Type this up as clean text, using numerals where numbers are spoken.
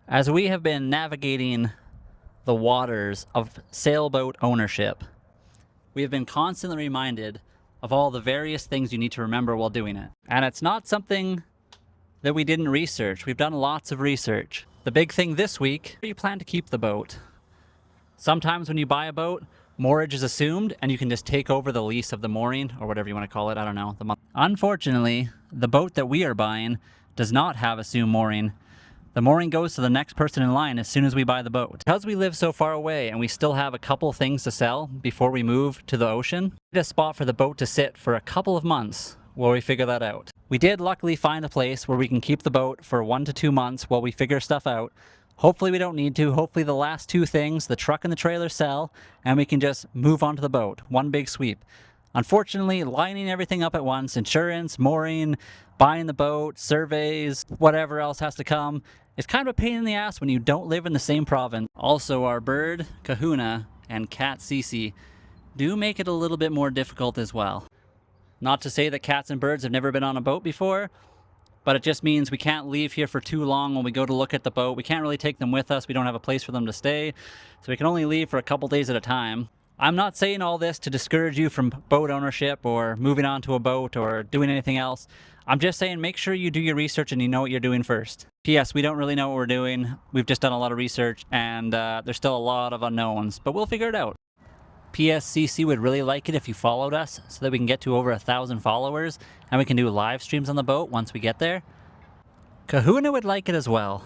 As we have been navigating the waters of sailboat ownership, we have been constantly reminded of all the various things you need to remember while doing it. And it's not something that we didn't research. We've done lots of research. The big thing this week, you plan to keep the boat. Sometimes when you buy a boat, moorage is assumed and you can just take over the lease of the mooring or whatever you want to call it. I don't know. Unfortunately, the boat that we are buying does not have assumed mooring. The mooring goes to the next person in line as soon as we buy the boat. Because we live so far away and we still have a couple things to sell before we move to the ocean, we need a spot for the boat to sit for a couple of months while we figure that out. We did luckily find a place where we can keep the boat for 1 to 2 months while we figure stuff out. Hopefully we don't need to. Hopefully the last two things, the truck and the trailer, sell and we can just move on to the boat. One big sweep. Unfortunately, lining everything up at once, insurance, mooring, buying the boat, surveys, whatever else has to come, it's kind of a pain in the ass when you don't live in the same province. Also, our bird, Kahuna, and cat, Cece, do make it a little bit more difficult as well. Not to say that cats and birds have never been on a boat before, but it just means we can't leave here for too long when we go to look at the boat. We can't really take them with us. We don't have a place for them to stay, so we can only leave for a couple days at a time. I'm not saying all this to discourage you from boat ownership or moving on to a boat or doing anything else. I'm just saying make sure you do your research and you know what you're doing first. P.S. We don't really know what we're doing. We've just done a lot of research and there's still a lot of unknowns, but we'll figure it out. P.S. CC would really like it if you followed us so that we can get to over 1,000 followers and we can do live streams on the boat once we get there. Kahuna would like it as well.